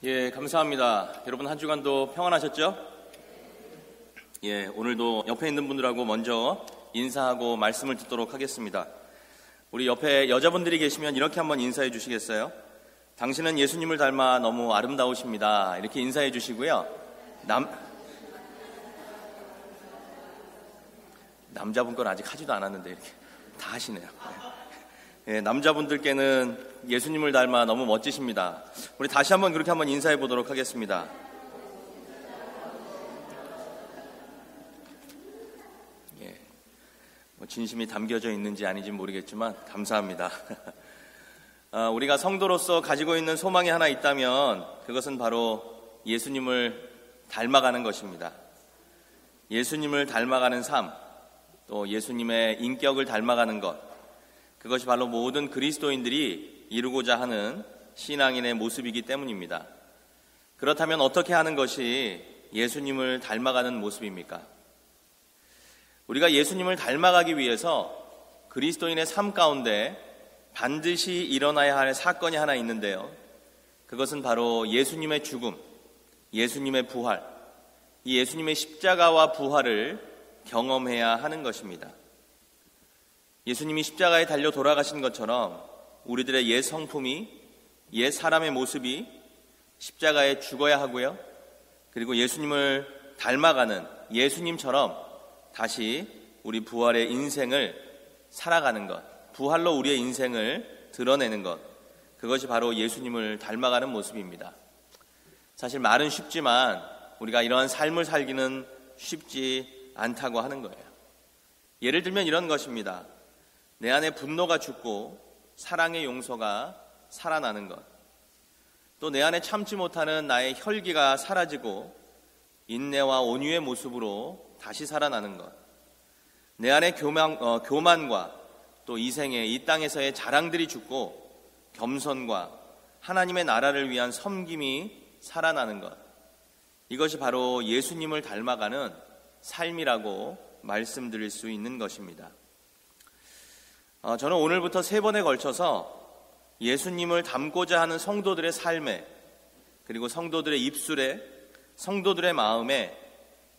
예, 감사합니다. 여러분 한 주간도 평안하셨죠? 예, 오늘도 옆에 있는 분들하고 먼저 인사하고 말씀을 듣도록 하겠습니다. 우리 옆에 여자분들이 계시면 이렇게 한번 인사해 주시겠어요? 당신은 예수님을 닮아 너무 아름다우십니다. 이렇게 인사해 주시고요. 남자분 건 아직 하지도 않았는데 이렇게 다 하시네요. 예, 남자분들께는 예수님을 닮아 너무 멋지십니다. 우리 다시 한번 그렇게 한번 인사해 보도록 하겠습니다. 예, 진심이 담겨져 있는지 아닌지 모르겠지만 감사합니다. 우리가 성도로서 가지고 있는 소망이 하나 있다면 그것은 바로 예수님을 닮아가는 것입니다. 예수님을 닮아가는 삶, 또 예수님의 인격을 닮아가는 것, 그것이 바로 모든 그리스도인들이 이루고자 하는 신앙인의 모습이기 때문입니다. 그렇다면 어떻게 하는 것이 예수님을 닮아가는 모습입니까? 우리가 예수님을 닮아가기 위해서 그리스도인의 삶 가운데 반드시 일어나야 할 사건이 하나 있는데요. 그것은 바로 예수님의 죽음, 예수님의 부활, 이 예수님의 십자가와 부활을 경험해야 하는 것입니다. 예수님이 십자가에 달려 돌아가신 것처럼 우리들의 옛 성품이, 옛 사람의 모습이 십자가에 죽어야 하고요. 그리고 예수님을 닮아가는 예수님처럼 다시 우리 부활의 인생을 살아가는 것, 부활로 우리의 인생을 드러내는 것, 그것이 바로 예수님을 닮아가는 모습입니다. 사실 말은 쉽지만 우리가 이러한 삶을 살기는 쉽지 않다고 하는 거예요. 예를 들면 이런 것입니다. 내 안에 분노가 죽고 사랑의 용서가 살아나는 것, 또 내 안에 참지 못하는 나의 혈기가 사라지고 인내와 온유의 모습으로 다시 살아나는 것, 내 안에 교만과 또 이 생에 이 땅에서의 자랑들이 죽고 겸손과 하나님의 나라를 위한 섬김이 살아나는 것, 이것이 바로 예수님을 닮아가는 삶이라고 말씀드릴 수 있는 것입니다. 저는 오늘부터 3번에 걸쳐서 예수님을 닮고자 하는 성도들의 삶에, 그리고 성도들의 입술에, 성도들의 마음에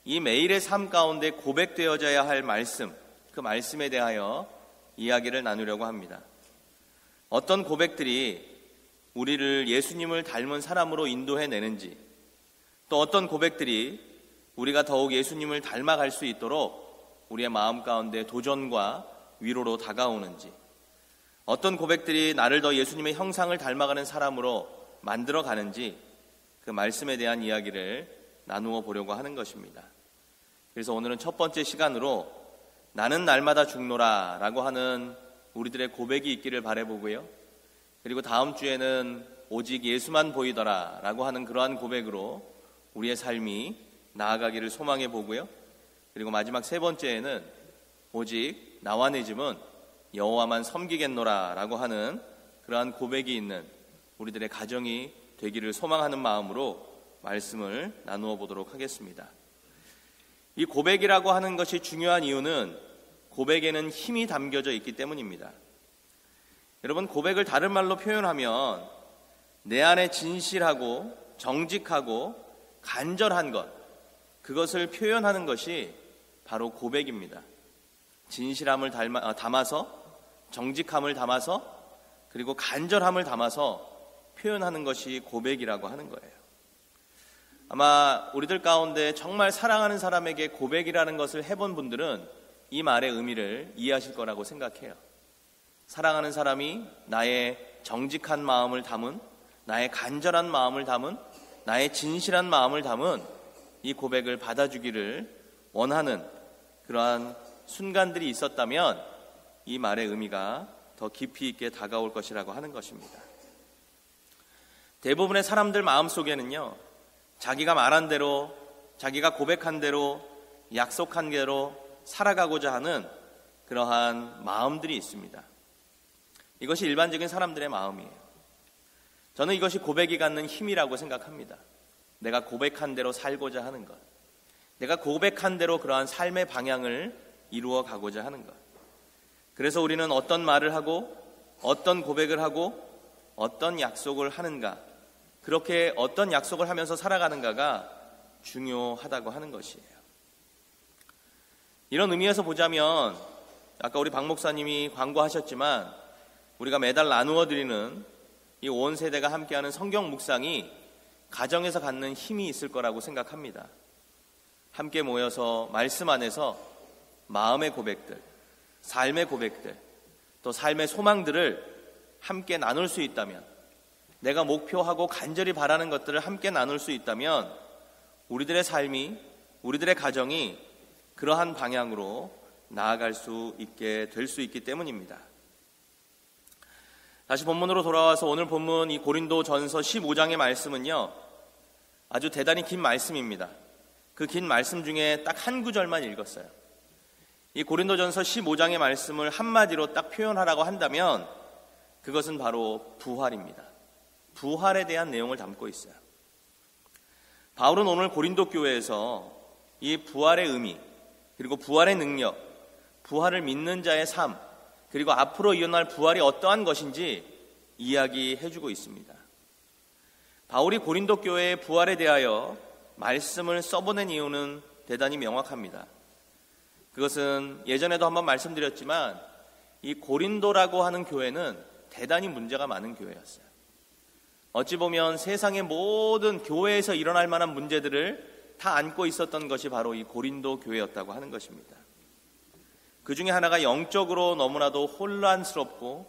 이 매일의 삶 가운데 고백되어져야 할 말씀, 그 말씀에 대하여 이야기를 나누려고 합니다. 어떤 고백들이 우리를 예수님을 닮은 사람으로 인도해내는지, 또 어떤 고백들이 우리가 더욱 예수님을 닮아갈 수 있도록 우리의 마음 가운데 도전과 위로로 다가오는지, 어떤 고백들이 나를 더 예수님의 형상을 닮아가는 사람으로 만들어가는지, 그 말씀에 대한 이야기를 나누어 보려고 하는 것입니다. 그래서 오늘은 첫 번째 시간으로 나는 날마다 죽노라 라고 하는 우리들의 고백이 있기를 바라보고요, 그리고 다음 주에는 오직 예수만 보이더라 라고 하는 그러한 고백으로 우리의 삶이 나아가기를 소망해 보고요, 그리고 마지막 3번째에는 오직 나와 내 집은 여호와만 섬기겠노라 라고 하는 그러한 고백이 있는 우리들의 가정이 되기를 소망하는 마음으로 말씀을 나누어 보도록 하겠습니다. 이 고백이라고 하는 것이 중요한 이유는 고백에는 힘이 담겨져 있기 때문입니다. 여러분, 고백을 다른 말로 표현하면 내 안에 진실하고 정직하고 간절한 것, 그것을 표현하는 것이 바로 고백입니다. 진실함을 담아서, 정직함을 담아서, 그리고 간절함을 담아서 표현하는 것이 고백이라고 하는 거예요. 아마 우리들 가운데 정말 사랑하는 사람에게 고백이라는 것을 해본 분들은 이 말의 의미를 이해하실 거라고 생각해요. 사랑하는 사람이 나의 정직한 마음을 담은, 나의 간절한 마음을 담은, 나의 진실한 마음을 담은 이 고백을 받아주기를 원하는 그러한 순간들이 있었다면 이 말의 의미가 더 깊이 있게 다가올 것이라고 하는 것입니다. 대부분의 사람들 마음속에는요, 자기가 말한 대로, 자기가 고백한 대로, 약속한 대로 살아가고자 하는 그러한 마음들이 있습니다. 이것이 일반적인 사람들의 마음이에요. 저는 이것이 고백이 갖는 힘이라고 생각합니다. 내가 고백한 대로 살고자 하는 것, 내가 고백한 대로 그러한 삶의 방향을 이루어 가고자 하는 것. 그래서 우리는 어떤 말을 하고 어떤 고백을 하고 어떤 약속을 하는가, 그렇게 어떤 약속을 하면서 살아가는가가 중요하다고 하는 것이에요. 이런 의미에서 보자면 아까 우리 박 목사님이 광고하셨지만 우리가 매달 나누어 드리는 이 온 세대가 함께하는 성경 묵상이 가정에서 갖는 힘이 있을 거라고 생각합니다. 함께 모여서 말씀 안에서 마음의 고백들, 삶의 고백들, 또 삶의 소망들을 함께 나눌 수 있다면, 내가 목표하고 간절히 바라는 것들을 함께 나눌 수 있다면 우리들의 삶이, 우리들의 가정이 그러한 방향으로 나아갈 수 있게 될 수 있기 때문입니다. 다시 본문으로 돌아와서 오늘 본문 이 고린도전서 15장의 말씀은요, 아주 대단히 긴 말씀입니다. 그 긴 말씀 중에 딱 한 구절만 읽었어요. 이 고린도전서 15장의 말씀을 한마디로 딱 표현하라고 한다면 그것은 바로 부활입니다. 부활에 대한 내용을 담고 있어요. 바울은 오늘 고린도 교회에서 이 부활의 의미, 그리고 부활의 능력, 부활을 믿는 자의 삶, 그리고 앞으로 일어날 부활이 어떠한 것인지 이야기해주고 있습니다. 바울이 고린도 교회의 부활에 대하여 말씀을 써보낸 이유는 대단히 명확합니다. 그것은 예전에도 한번 말씀드렸지만 이 고린도라고 하는 교회는 대단히 문제가 많은 교회였어요. 어찌 보면 세상의 모든 교회에서 일어날 만한 문제들을 다 안고 있었던 것이 바로 이 고린도 교회였다고 하는 것입니다. 그 중에 하나가 영적으로 너무나도 혼란스럽고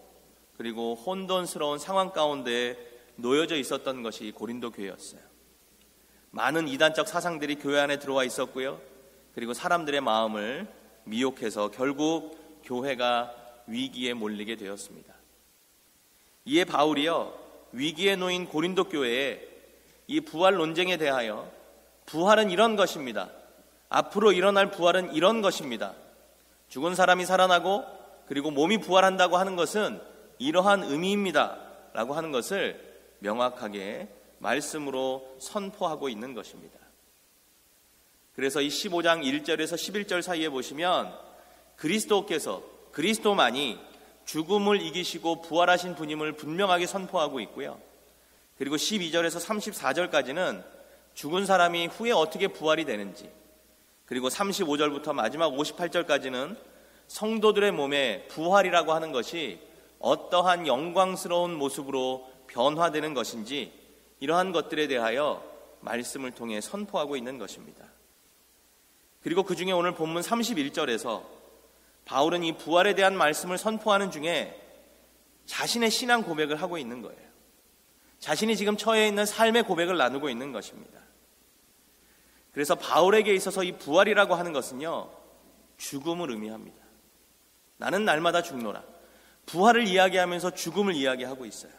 그리고 혼돈스러운 상황 가운데 놓여져 있었던 것이 고린도 교회였어요. 많은 이단적 사상들이 교회 안에 들어와 있었고요. 그리고 사람들의 마음을 미혹해서 결국 교회가 위기에 몰리게 되었습니다. 이에 바울이요, 위기에 놓인 고린도 교회에 이 부활 논쟁에 대하여 부활은 이런 것입니다. 앞으로 일어날 부활은 이런 것입니다. 죽은 사람이 살아나고 그리고 몸이 부활한다고 하는 것은 이러한 의미입니다 라고 하는 것을 명확하게 말씀으로 선포하고 있는 것입니다. 그래서 이 15장 1절에서 11절 사이에 보시면 그리스도께서, 그리스도만이 죽음을 이기시고 부활하신 분임을 분명하게 선포하고 있고요. 그리고 12절에서 34절까지는 죽은 사람이 후에 어떻게 부활이 되는지, 그리고 35절부터 마지막 58절까지는 성도들의 몸에 부활이라고 하는 것이 어떠한 영광스러운 모습으로 변화되는 것인지 이러한 것들에 대하여 말씀을 통해 선포하고 있는 것입니다. 그리고 그 중에 오늘 본문 31절에서 바울은 이 부활에 대한 말씀을 선포하는 중에 자신의 신앙 고백을 하고 있는 거예요. 자신이 지금 처해 있는 삶의 고백을 나누고 있는 것입니다. 그래서 바울에게 있어서 이 부활이라고 하는 것은요, 죽음을 의미합니다. 나는 날마다 죽노라. 부활을 이야기하면서 죽음을 이야기하고 있어요.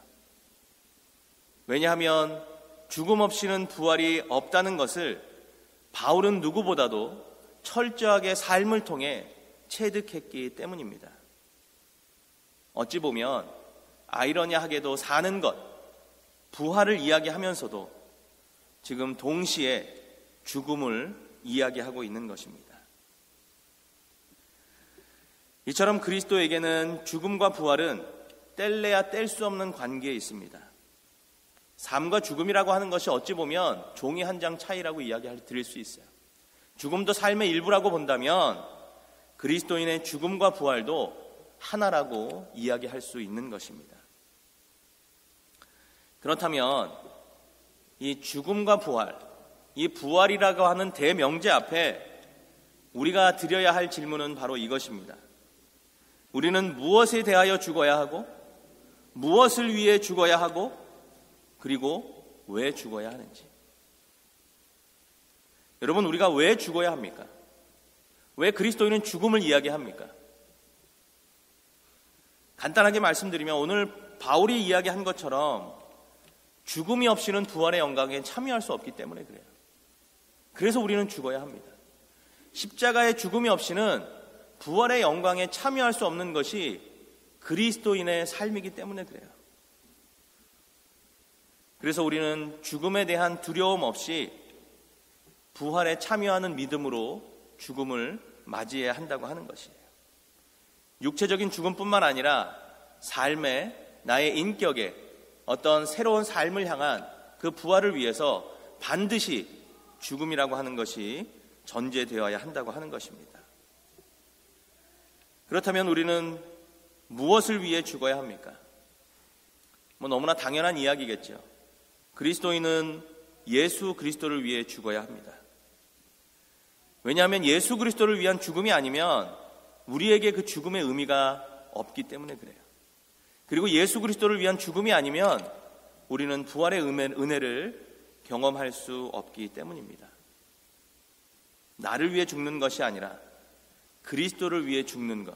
왜냐하면 죽음 없이는 부활이 없다는 것을 바울은 누구보다도 철저하게 삶을 통해 체득했기 때문입니다. 어찌 보면 아이러니하게도 사는 것, 부활을 이야기하면서도 지금 동시에 죽음을 이야기하고 있는 것입니다. 이처럼 그리스도에게는 죽음과 부활은 뗄래야 뗄 수 없는 관계에 있습니다. 삶과 죽음이라고 하는 것이 어찌 보면 종이 한 장 차이라고 이야기 드릴 수 있어요. 죽음도 삶의 일부라고 본다면 그리스도인의 죽음과 부활도 하나라고 이야기할 수 있는 것입니다. 그렇다면 이 죽음과 부활, 이 부활이라고 하는 대명제 앞에 우리가 드려야 할 질문은 바로 이것입니다. 우리는 무엇에 대하여 죽어야 하고, 무엇을 위해 죽어야 하고, 그리고 왜 죽어야 하는지. 여러분, 우리가 왜 죽어야 합니까? 왜 그리스도인은 죽음을 이야기합니까? 간단하게 말씀드리면 오늘 바울이 이야기한 것처럼 죽음이 없이는 부활의 영광에 참여할 수 없기 때문에 그래요. 그래서 우리는 죽어야 합니다. 십자가의 죽음이 없이는 부활의 영광에 참여할 수 없는 것이 그리스도인의 삶이기 때문에 그래요. 그래서 우리는 죽음에 대한 두려움 없이 부활에 참여하는 믿음으로 죽음을 맞이해야 한다고 하는 것이에요. 육체적인 죽음뿐만 아니라 삶에, 나의 인격에 어떤 새로운 삶을 향한 그 부활을 위해서 반드시 죽음이라고 하는 것이 전제되어야 한다고 하는 것입니다. 그렇다면 우리는 무엇을 위해 죽어야 합니까? 너무나 당연한 이야기겠죠. 그리스도인은 예수 그리스도를 위해 죽어야 합니다. 왜냐하면 예수 그리스도를 위한 죽음이 아니면 우리에게 그 죽음의 의미가 없기 때문에 그래요. 그리고 예수 그리스도를 위한 죽음이 아니면 우리는 부활의 은혜를 경험할 수 없기 때문입니다. 나를 위해 죽는 것이 아니라 그리스도를 위해 죽는 것,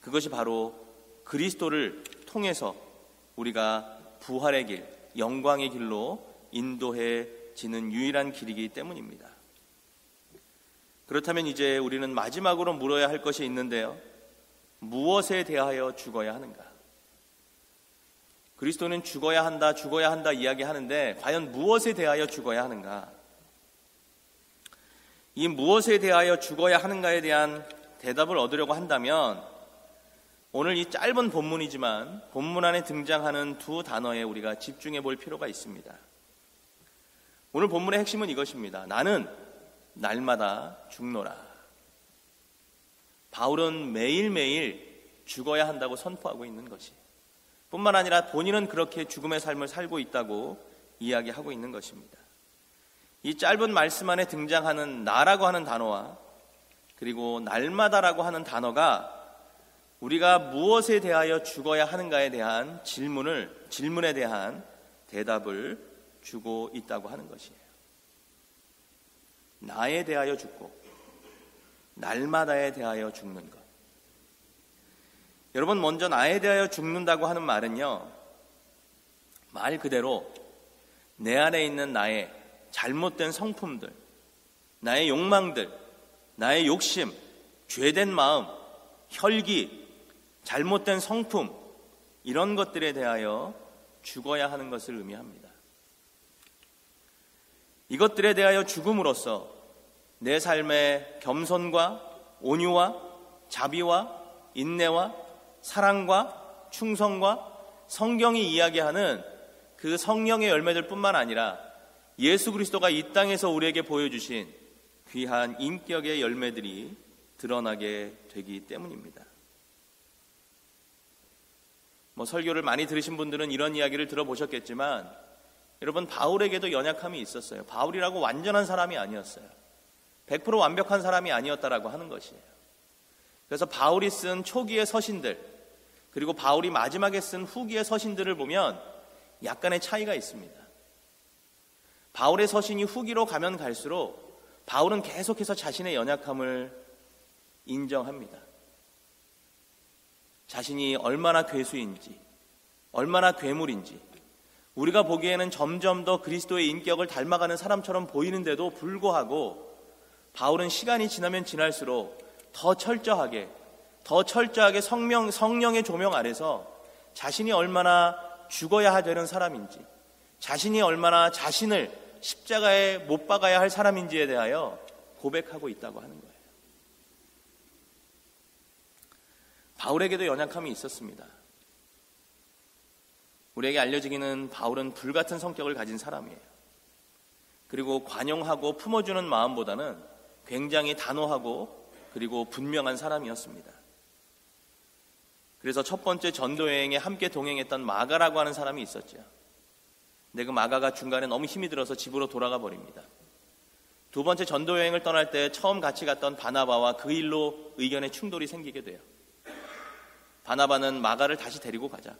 그것이 바로 그리스도를 통해서 우리가 부활의 길, 영광의 길로 인도해지는 유일한 길이기 때문입니다. 그렇다면 이제 우리는 마지막으로 물어야 할 것이 있는데요. 무엇에 대하여 죽어야 하는가? 그리스도는 죽어야 한다 이야기하는데 과연 무엇에 대하여 죽어야 하는가? 이 무엇에 대하여 죽어야 하는가에 대한 대답을 얻으려고 한다면 오늘 이 짧은 본문이지만 본문 안에 등장하는 두 단어에 우리가 집중해 볼 필요가 있습니다. 오늘 본문의 핵심은 이것입니다. 나는 날마다 죽노라. 바울은 매일매일 죽어야 한다고 선포하고 있는 것이 뿐만 아니라 본인은 그렇게 죽음의 삶을 살고 있다고 이야기하고 있는 것입니다. 이 짧은 말씀 안에 등장하는 나라고 하는 단어와 그리고 날마다라고 하는 단어가 우리가 무엇에 대하여 죽어야 하는가에 대한 질문에 대한 대답을 주고 있다고 하는 것이에요. 나에 대하여 죽고 날마다에 대하여 죽는 것. 여러분, 먼저 나에 대하여 죽는다고 하는 말은요, 말 그대로 내 안에 있는 나의 잘못된 성품들, 나의 욕망들, 나의 욕심, 죄된 마음, 혈기, 잘못된 성품, 이런 것들에 대하여 죽어야 하는 것을 의미합니다. 이것들에 대하여 죽음으로써 내 삶의 겸손과 온유와 자비와 인내와 사랑과 충성과 성경이 이야기하는 그 성령의 열매들 뿐만 아니라 예수 그리스도가 이 땅에서 우리에게 보여주신 귀한 인격의 열매들이 드러나게 되기 때문입니다. 설교를 많이 들으신 분들은 이런 이야기를 들어보셨겠지만 여러분, 바울에게도 연약함이 있었어요. 바울이라고 완전한 사람이 아니었어요. 100% 완벽한 사람이 아니었다라고 하는 것이에요. 그래서 바울이 쓴 초기의 서신들, 그리고 바울이 마지막에 쓴 후기의 서신들을 보면 약간의 차이가 있습니다. 바울의 서신이 후기로 가면 갈수록 바울은 계속해서 자신의 연약함을 인정합니다. 자신이 얼마나 괴수인지, 얼마나 괴물인지, 우리가 보기에는 점점 더 그리스도의 인격을 닮아가는 사람처럼 보이는데도 불구하고 바울은 시간이 지나면 지날수록 더 철저하게 성령의 조명 아래서 자신이 얼마나 죽어야 되는 사람인지, 자신이 얼마나 자신을 십자가에 못 박아야 할 사람인지에 대하여 고백하고 있다고 하는 거예요. 바울에게도 연약함이 있었습니다. 우리에게 알려지기는 바울은 불같은 성격을 가진 사람이에요. 그리고 관용하고 품어주는 마음보다는 굉장히 단호하고 그리고 분명한 사람이었습니다. 그래서 첫 번째 전도 여행에 함께 동행했던 마가라고 하는 사람이 있었죠. 근데 그 마가가 중간에 너무 힘이 들어서 집으로 돌아가 버립니다. 두 번째 전도 여행을 떠날 때 처음 같이 갔던 바나바와 그 일로 의견의 충돌이 생기게 돼요. 바나바는 마가를 다시 데리고 가자.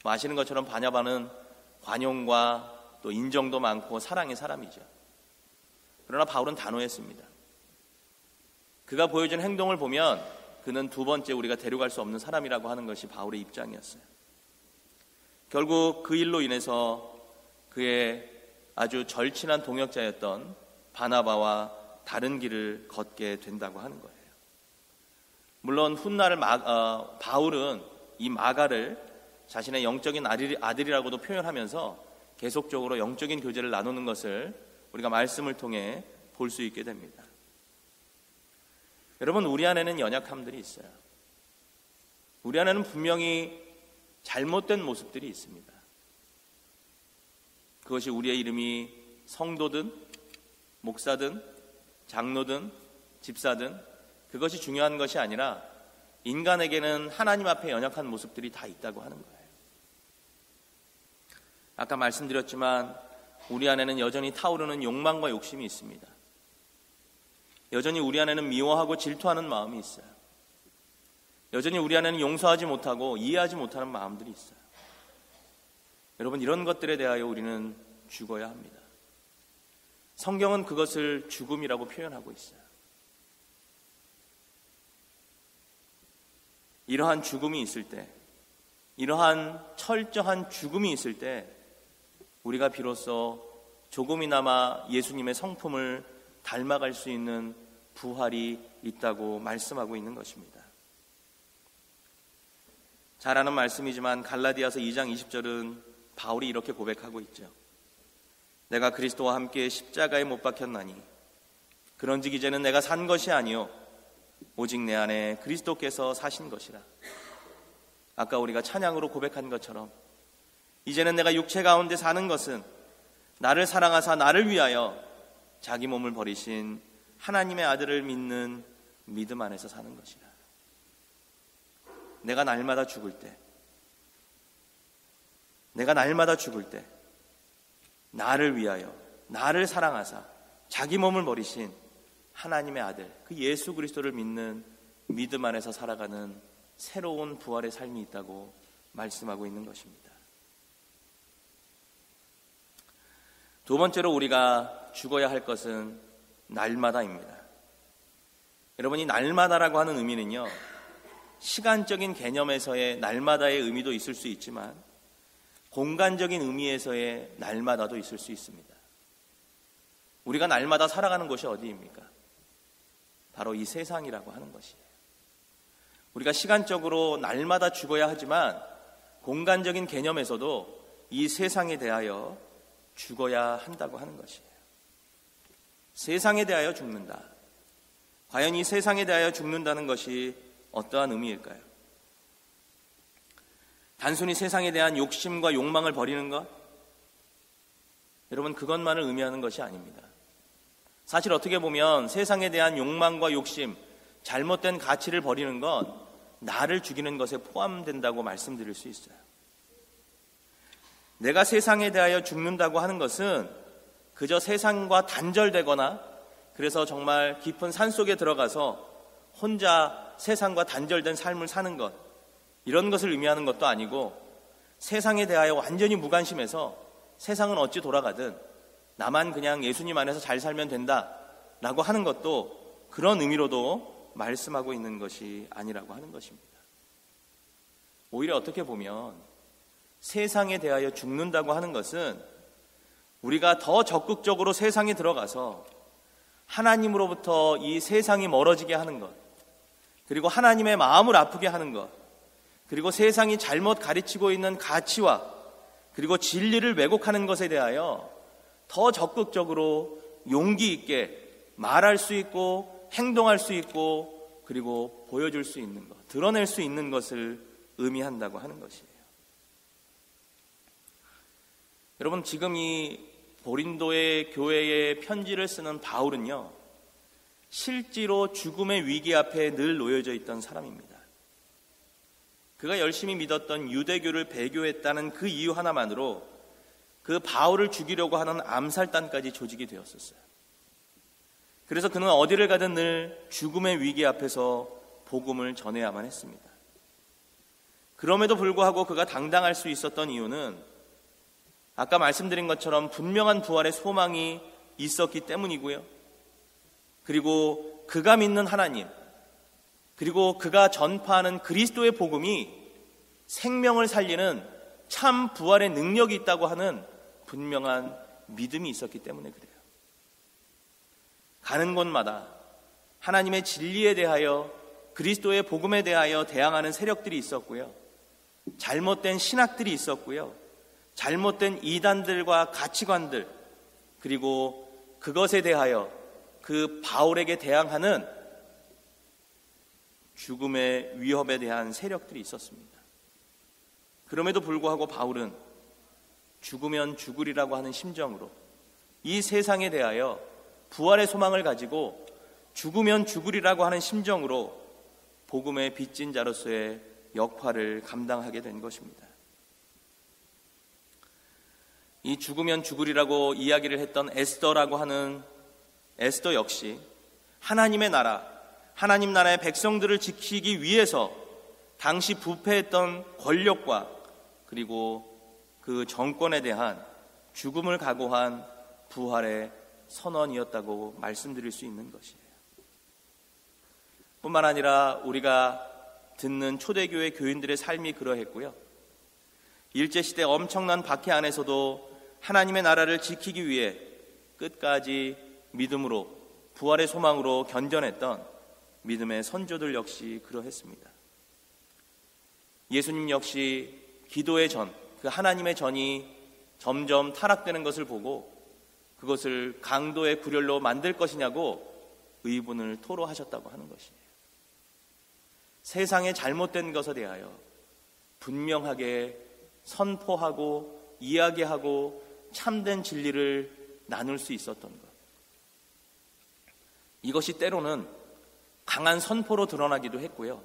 아시는 것처럼 바나바는 관용과 또 인정도 많고 사랑의 사람이죠. 그러나 바울은 단호했습니다. 그가 보여준 행동을 보면 그는 두 번째 우리가 데려갈 수 없는 사람이라고 하는 것이 바울의 입장이었어요. 결국 그 일로 인해서 그의 아주 절친한 동역자였던 바나바와 다른 길을 걷게 된다고 하는 거예요. 물론 훗날 바울은 이 마가를 자신의 영적인 아들이라고도 표현하면서 계속적으로 영적인 교제를 나누는 것을 우리가 말씀을 통해 볼 수 있게 됩니다. 여러분, 우리 안에는 연약함들이 있어요. 우리 안에는 분명히 잘못된 모습들이 있습니다. 그것이 우리의 이름이 성도든 목사든 장로든 집사든 그것이 중요한 것이 아니라 인간에게는 하나님 앞에 연약한 모습들이 다 있다고 하는 거예요. 아까 말씀드렸지만 우리 안에는 여전히 타오르는 욕망과 욕심이 있습니다. 여전히 우리 안에는 미워하고 질투하는 마음이 있어요. 여전히 우리 안에는 용서하지 못하고 이해하지 못하는 마음들이 있어요. 여러분, 이런 것들에 대하여 우리는 죽어야 합니다. 성경은 그것을 죽음이라고 표현하고 있어요. 이러한 죽음이 있을 때, 이러한 철저한 죽음이 있을 때 우리가 비로소 조금이나마 예수님의 성품을 닮아갈 수 있는 부활이 있다고 말씀하고 있는 것입니다. 잘 아는 말씀이지만 갈라디아서 2장 20절은 바울이 이렇게 고백하고 있죠. 내가 그리스도와 함께 십자가에 못 박혔나니 그런즉 이제는 내가 산 것이 아니요 오직 내 안에 그리스도께서 사신 것이라. 아까 우리가 찬양으로 고백한 것처럼 이제는 내가 육체 가운데 사는 것은 나를 사랑하사 나를 위하여 자기 몸을 버리신 하나님의 아들을 믿는 믿음 안에서 사는 것이라. 내가 날마다 죽을 때, 내가 날마다 죽을 때 나를 위하여 나를 사랑하사 자기 몸을 버리신 하나님의 아들, 그 예수 그리스도를 믿는 믿음 안에서 살아가는 새로운 부활의 삶이 있다고 말씀하고 있는 것입니다. 두 번째로 우리가 죽어야 할 것은 날마다입니다. 여러분, 이 날마다라고 하는 의미는요, 시간적인 개념에서의 날마다의 의미도 있을 수 있지만 공간적인 의미에서의 날마다도 있을 수 있습니다. 우리가 날마다 살아가는 곳이 어디입니까? 바로 이 세상이라고 하는 것이에요. 우리가 시간적으로 날마다 죽어야 하지만 공간적인 개념에서도 이 세상에 대하여 죽어야 한다고 하는 것이에요. 세상에 대하여 죽는다. 과연 이 세상에 대하여 죽는다는 것이 어떠한 의미일까요? 단순히 세상에 대한 욕심과 욕망을 버리는 것? 여러분, 그것만을 의미하는 것이 아닙니다. 사실 어떻게 보면 세상에 대한 욕망과 욕심, 잘못된 가치를 버리는 건 나를 죽이는 것에 포함된다고 말씀드릴 수 있어요. 내가 세상에 대하여 죽는다고 하는 것은 그저 세상과 단절되거나 그래서 정말 깊은 산속에 들어가서 혼자 세상과 단절된 삶을 사는 것, 이런 것을 의미하는 것도 아니고 세상에 대하여 완전히 무관심해서 세상은 어찌 돌아가든 나만 그냥 예수님 안에서 잘 살면 된다라고 하는 것도 그런 의미로도 말씀하고 있는 것이 아니라고 하는 것입니다. 오히려 어떻게 보면 세상에 대하여 죽는다고 하는 것은 우리가 더 적극적으로 세상에 들어가서 하나님으로부터 이 세상이 멀어지게 하는 것, 그리고 하나님의 마음을 아프게 하는 것, 그리고 세상이 잘못 가르치고 있는 가치와 그리고 진리를 왜곡하는 것에 대하여 더 적극적으로 용기 있게 말할 수 있고 행동할 수 있고 그리고 보여줄 수 있는 것, 드러낼 수 있는 것을 의미한다고 하는 것이에요. 여러분, 지금 이 고린도의 교회에 편지를 쓰는 바울은요, 실제로 죽음의 위기 앞에 늘 놓여져 있던 사람입니다. 그가 열심히 믿었던 유대교를 배교했다는 그 이유 하나만으로 그 바울을 죽이려고 하는 암살단까지 조직이 되었었어요. 그래서 그는 어디를 가든 늘 죽음의 위기 앞에서 복음을 전해야만 했습니다. 그럼에도 불구하고 그가 당당할 수 있었던 이유는 아까 말씀드린 것처럼 분명한 부활의 소망이 있었기 때문이고요. 그리고 그가 믿는 하나님, 그리고 그가 전파하는 그리스도의 복음이 생명을 살리는 참 부활의 능력이 있다고 하는 분명한 믿음이 있었기 때문에 그래요. 가는 곳마다 하나님의 진리에 대하여 그리스도의 복음에 대하여 대항하는 세력들이 있었고요. 잘못된 신학들이 있었고요. 잘못된 이단들과 가치관들, 그리고 그것에 대하여 그 바울에게 대항하는 죽음의 위협에 대한 세력들이 있었습니다. 그럼에도 불구하고 바울은 죽으면 죽으리라고 하는 심정으로 이 세상에 대하여 부활의 소망을 가지고 죽으면 죽으리라고 하는 심정으로 복음의 빚진 자로서의 역할을 감당하게 된 것입니다. 이 죽으면 죽으리라고 이야기를 했던 에스더라고 하는 에스더 역시 하나님의 나라, 하나님 나라의 백성들을 지키기 위해서 당시 부패했던 권력과 그리고 그 정권에 대한 죽음을 각오한 부활의 선언이었다고 말씀드릴 수 있는 것이에요. 뿐만 아니라 우리가 듣는 초대교회 교인들의 삶이 그러했고요. 일제시대 엄청난 박해 안에서도 하나님의 나라를 지키기 위해 끝까지 믿음으로 부활의 소망으로 견뎌냈던 믿음의 선조들 역시 그러했습니다. 예수님 역시 기도의 전, 그 하나님의 전이 점점 타락되는 것을 보고 그것을 강도의 굴혈로 만들 것이냐고 의문을 토로하셨다고 하는 것이에요. 세상의 잘못된 것에 대하여 분명하게 선포하고 이야기하고 참된 진리를 나눌 수 있었던 것. 이것이 때로는 강한 선포로 드러나기도 했고요.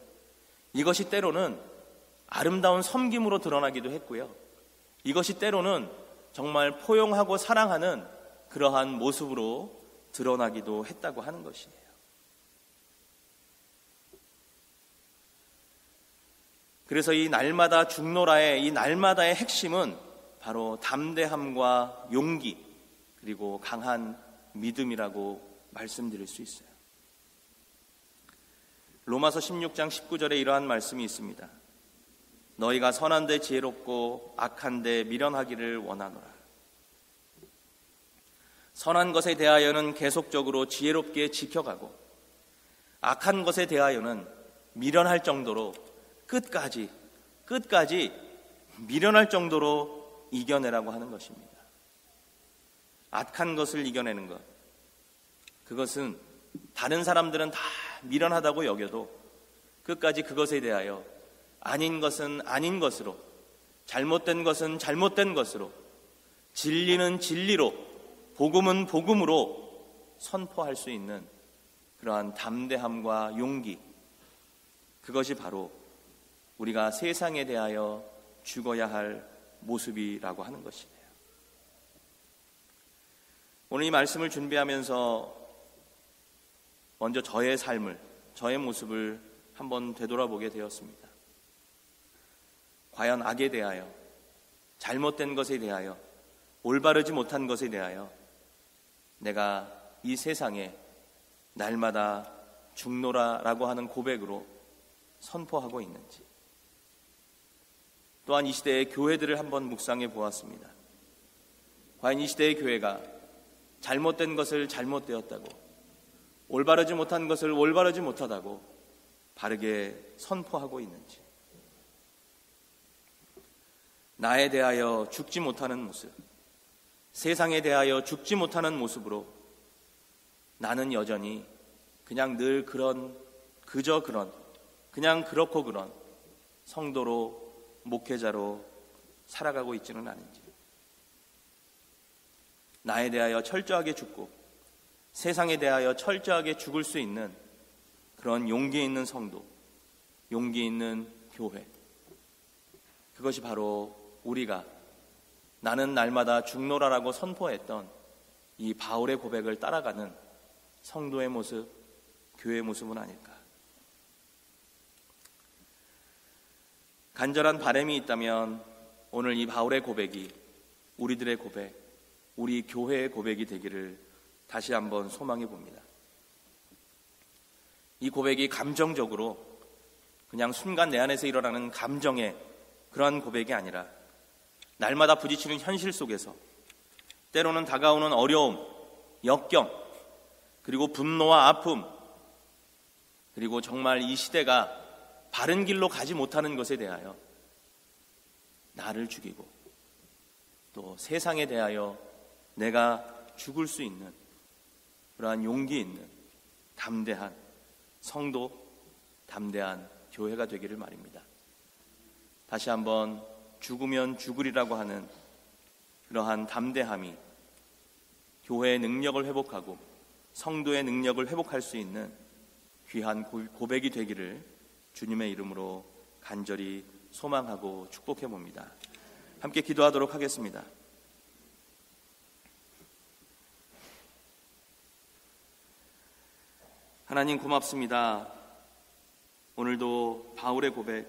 이것이 때로는 아름다운 섬김으로 드러나기도 했고요. 이것이 때로는 정말 포용하고 사랑하는 그러한 모습으로 드러나기도 했다고 하는 것이에요. 그래서 이 날마다 죽노라의 이 날마다의 핵심은 바로 담대함과 용기 그리고 강한 믿음이라고 말씀드릴 수 있어요. 로마서 16장 19절에 이러한 말씀이 있습니다. 너희가 선한데 지혜롭고 악한데 미련하기를 원하노라. 선한 것에 대하여는 계속적으로 지혜롭게 지켜가고 악한 것에 대하여는 미련할 정도로 끝까지 미련할 정도로 이겨내라고 하는 것입니다. 악한 것을 이겨내는 것, 그것은 다른 사람들은 다 미련하다고 여겨도 끝까지 그것에 대하여 아닌 것은 아닌 것으로, 잘못된 것은 잘못된 것으로, 진리는 진리로, 복음은 복음으로 선포할 수 있는 그러한 담대함과 용기, 그것이 바로 우리가 세상에 대하여 죽어야 할 모습이라고 하는 것이에요. 오늘 이 말씀을 준비하면서 먼저 저의 삶을, 저의 모습을 한번 되돌아보게 되었습니다. 과연 악에 대하여, 잘못된 것에 대하여, 올바르지 못한 것에 대하여 내가 이 세상에 날마다 죽노라라고 하는 고백으로 선포하고 있는지, 또한 이 시대의 교회들을 한번 묵상해 보았습니다. 과연 이 시대의 교회가 잘못된 것을 잘못되었다고, 올바르지 못한 것을 올바르지 못하다고 바르게 선포하고 있는지, 나에 대하여 죽지 못하는 모습, 세상에 대하여 죽지 못하는 모습으로 나는 여전히 그냥 늘 그저 그런 그냥 그렇고 그런 성도로, 목회자로 살아가고 있지는 않은지, 나에 대하여 철저하게 죽고 세상에 대하여 철저하게 죽을 수 있는 그런 용기 있는 성도, 용기 있는 교회, 그것이 바로 우리가 나는 날마다 죽노라라고 선포했던 이 바울의 고백을 따라가는 성도의 모습, 교회의 모습은 아닐까. 간절한 바람이 있다면 오늘 이 바울의 고백이 우리들의 고백, 우리 교회의 고백이 되기를 다시 한번 소망해 봅니다. 이 고백이 감정적으로 그냥 순간 내 안에서 일어나는 감정의 그러한 고백이 아니라 날마다 부딪히는 현실 속에서 때로는 다가오는 어려움, 역경, 그리고 분노와 아픔, 그리고 정말 이 시대가 바른 길로 가지 못하는 것에 대하여 나를 죽이고 또 세상에 대하여 내가 죽을 수 있는 그러한 용기 있는 담대한 성도, 담대한 교회가 되기를 말입니다. 다시 한번 죽으면 죽으리라고 하는 그러한 담대함이 교회의 능력을 회복하고 성도의 능력을 회복할 수 있는 귀한 고백이 되기를 주님의 이름으로 간절히 소망하고 축복해 봅니다. 함께 기도하도록 하겠습니다. 하나님 고맙습니다. 오늘도 바울의 고백,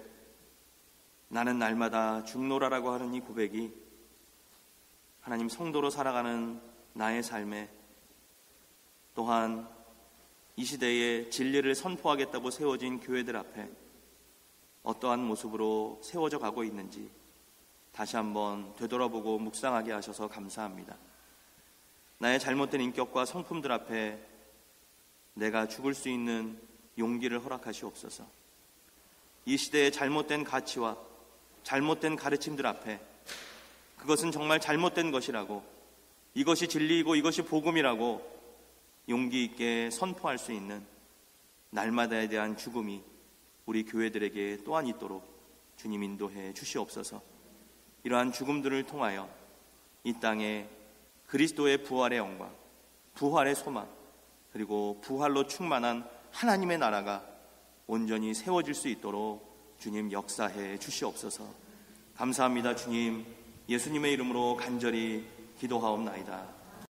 나는 날마다 죽노라라고 하는 이 고백이 하나님 성도로 살아가는 나의 삶에, 또한 이 시대에 진리를 선포하겠다고 세워진 교회들 앞에 어떠한 모습으로 세워져 가고 있는지 다시 한번 되돌아보고 묵상하게 하셔서 감사합니다. 나의 잘못된 인격과 성품들 앞에 내가 죽을 수 있는 용기를 허락하시옵소서. 이 시대의 잘못된 가치와 잘못된 가르침들 앞에 그것은 정말 잘못된 것이라고, 이것이 진리이고 이것이 복음이라고 용기 있게 선포할 수 있는 날마다에 대한 죽음이 우리 교회들에게 또한 있도록 주님 인도해 주시옵소서. 이러한 죽음들을 통하여 이 땅에 그리스도의 부활의 영광, 부활의 소망, 그리고 부활로 충만한 하나님의 나라가 온전히 세워질 수 있도록 주님 역사해 주시옵소서. 감사합니다. 주님, 예수님의 이름으로 간절히 기도하옵나이다.